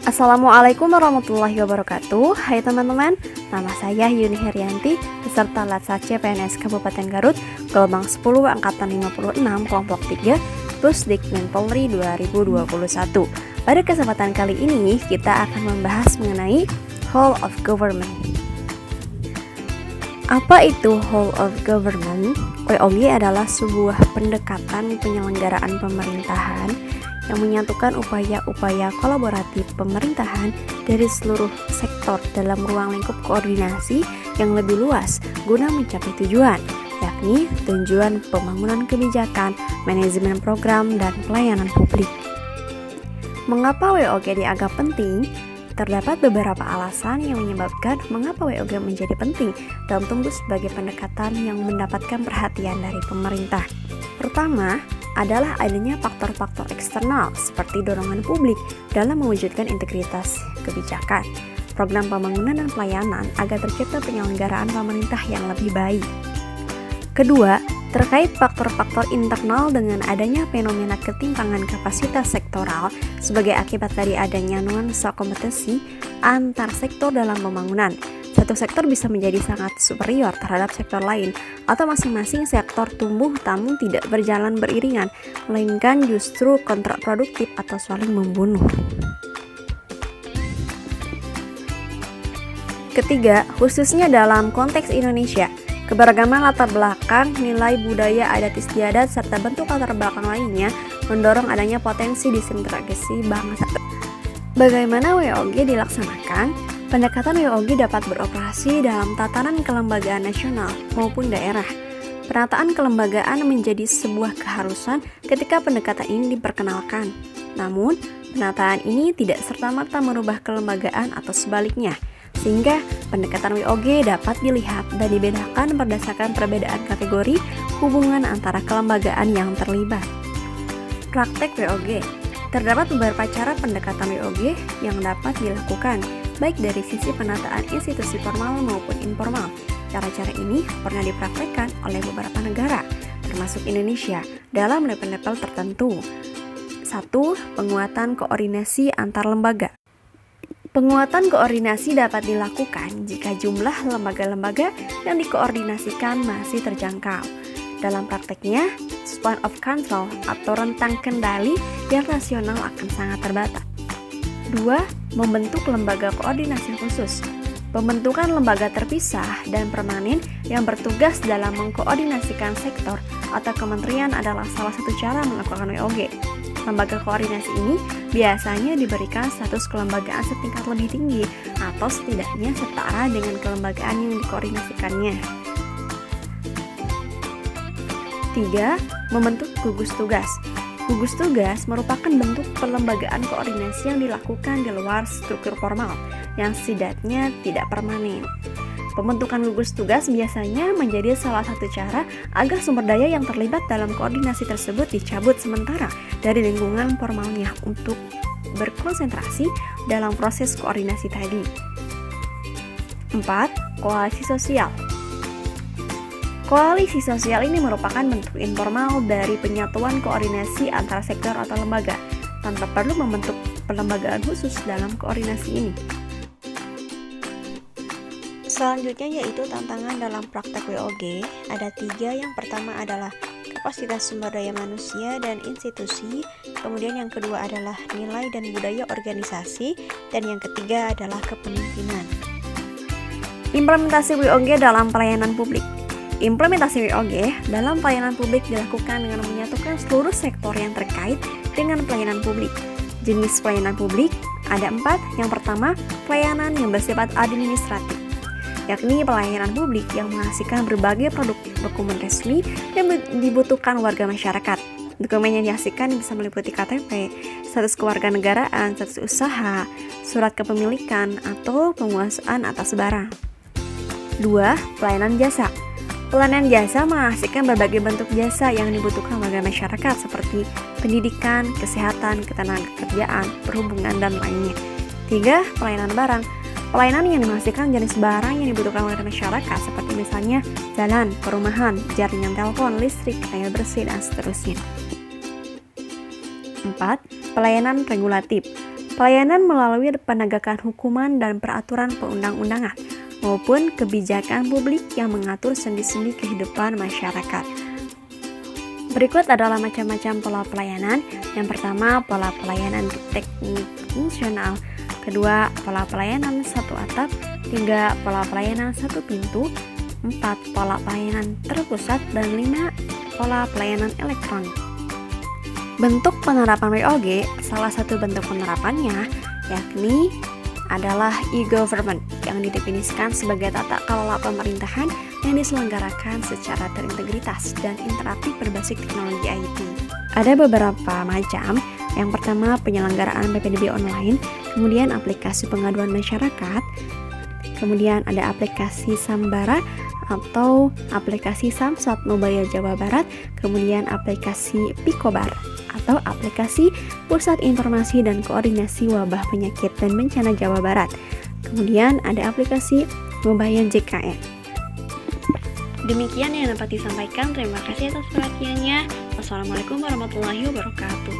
Assalamualaikum warahmatullahi wabarakatuh. Hai teman-teman, nama saya Yuni Herianti, peserta Latsat CPNS Kabupaten Garut, gelombang 10 angkatan 56 kelompok 3, Pusdikmen Polri 2021. Pada kesempatan kali ini kita akan membahas mengenai Whole of Government. Apa itu Whole of Government? WOG adalah sebuah pendekatan penyelenggaraan pemerintahan yang menyatukan upaya-upaya kolaboratif pemerintahan dari seluruh sektor dalam ruang lingkup koordinasi yang lebih luas guna mencapai tujuan, yakni tujuan pembangunan kebijakan, manajemen program, dan pelayanan publik. Mengapa WOG dianggap penting? Terdapat beberapa alasan yang menyebabkan mengapa WOG menjadi penting dalam tumbuh sebagai pendekatan yang mendapatkan perhatian dari pemerintah. Pertama, adalah adanya faktor-faktor eksternal seperti dorongan publik dalam mewujudkan integritas kebijakan, program pembangunan dan pelayanan agar tercipta penyelenggaraan pemerintah yang lebih baik. Kedua, terkait faktor-faktor internal dengan adanya fenomena ketimpangan kapasitas sektoral sebagai akibat dari adanya nuansa kompetensi antar sektor dalam pembangunan. Satu sektor bisa menjadi sangat superior terhadap sektor lain, atau masing-masing sektor tumbuh namun tidak berjalan beriringan, melainkan justru kontraproduktif atau saling membunuh. Ketiga, khususnya dalam konteks Indonesia, keberagaman latar belakang, nilai budaya adat istiadat, serta bentuk latar belakang lainnya mendorong adanya potensi disintegrasi bangsa. Bagaimana WOG dilaksanakan? Pendekatan WOG dapat beroperasi dalam tatanan kelembagaan nasional maupun daerah. Penataan kelembagaan menjadi sebuah keharusan ketika pendekatan ini diperkenalkan. Namun, penataan ini tidak serta-merta merubah kelembagaan atau sebaliknya, sehingga pendekatan WOG dapat dilihat dan dibedakan berdasarkan perbedaan kategori hubungan antara kelembagaan yang terlibat. Praktek WOG. Terdapat beberapa cara pendekatan WOG yang dapat dilakukan, baik dari sisi penataan institusi formal maupun informal. Cara-cara ini pernah dipraktekkan oleh beberapa negara, termasuk Indonesia, dalam level-level tertentu. 1. Penguatan koordinasi antar lembaga. Penguatan koordinasi dapat dilakukan jika jumlah lembaga-lembaga yang dikoordinasikan masih terjangkau. Dalam prakteknya, span of control atau rentang kendali yang rasional akan sangat terbatas. 2. Membentuk lembaga koordinasi khusus. Pembentukan lembaga terpisah dan permanen yang bertugas dalam mengkoordinasikan sektor atau kementerian adalah salah satu cara melakukan WOG. Lembaga koordinasi ini biasanya diberikan status kelembagaan setingkat lebih tinggi atau setidaknya setara dengan kelembagaan yang dikoordinasikannya. 3. Membentuk gugus tugas. Gugus tugas merupakan bentuk pelembagaan koordinasi yang dilakukan di luar struktur formal, yang setidaknya tidak permanen. Pembentukan gugus tugas biasanya menjadi salah satu cara agar sumber daya yang terlibat dalam koordinasi tersebut dicabut sementara dari lingkungan formalnya untuk berkonsentrasi dalam proses koordinasi tadi. 4. Koalisi sosial. Koalisi sosial ini merupakan bentuk informal dari penyatuan koordinasi antara sektor atau lembaga, tanpa perlu membentuk pelembagaan khusus dalam koordinasi ini. Selanjutnya yaitu tantangan dalam praktek WOG. Ada 3, yang pertama adalah kapasitas sumber daya manusia dan institusi, kemudian yang kedua adalah nilai dan budaya organisasi, dan yang ketiga adalah kepemimpinan. Implementasi WOG dalam pelayanan publik. Implementasi WOG dalam pelayanan publik dilakukan dengan menyatukan seluruh sektor yang terkait dengan pelayanan publik. Jenis pelayanan publik ada 4. Yang pertama, pelayanan yang bersifat administratif, yakni pelayanan publik yang menghasilkan berbagai produk dokumen resmi yang dibutuhkan warga masyarakat. Dokumen yang dihasilkan bisa meliputi KTP, status kewarganegaraan, status usaha, surat kepemilikan, atau penguasaan atas barang. 2. Pelayanan jasa. Pelayanan jasa menghasilkan berbagai bentuk jasa yang dibutuhkan warga masyarakat seperti pendidikan, kesehatan, ketenagakerjaan, perhubungan, dan lainnya. 3. Pelayanan barang. Pelayanan yang menghasilkan jenis barang yang dibutuhkan warga masyarakat seperti misalnya jalan, perumahan, jaringan telepon, listrik, air bersih, dan seterusnya. 4. Pelayanan regulatif. Pelayanan melalui penegakan hukuman dan peraturan perundang-undangan maupun kebijakan publik yang mengatur sendi-sendi kehidupan masyarakat. Berikut adalah macam-macam pola pelayanan. Yang pertama, pola pelayanan teknik fungsional. Kedua, pola pelayanan satu atap. Tiga, pola pelayanan satu pintu. 4. Pola pelayanan terpusat. Dan 5. Pola pelayanan elektronik. Bentuk penerapan WOG, salah satu bentuk penerapannya yakni adalah e-government yang didefinisikan sebagai tata kelola pemerintahan yang diselenggarakan secara terintegritas dan interaktif berbasis teknologi IT. Ada beberapa macam. Yang pertama, penyelenggaraan PPDB online, kemudian aplikasi pengaduan masyarakat, kemudian ada aplikasi Sambara atau aplikasi Samsat Mobile Jawa Barat, kemudian aplikasi Picobar atau aplikasi Pusat Informasi dan Koordinasi Wabah Penyakit dan Bencana Jawa Barat. Kemudian ada aplikasi Mobile JKN. Demikian yang dapat disampaikan. Terima kasih atas perhatiannya. Wassalamualaikum warahmatullahi wabarakatuh.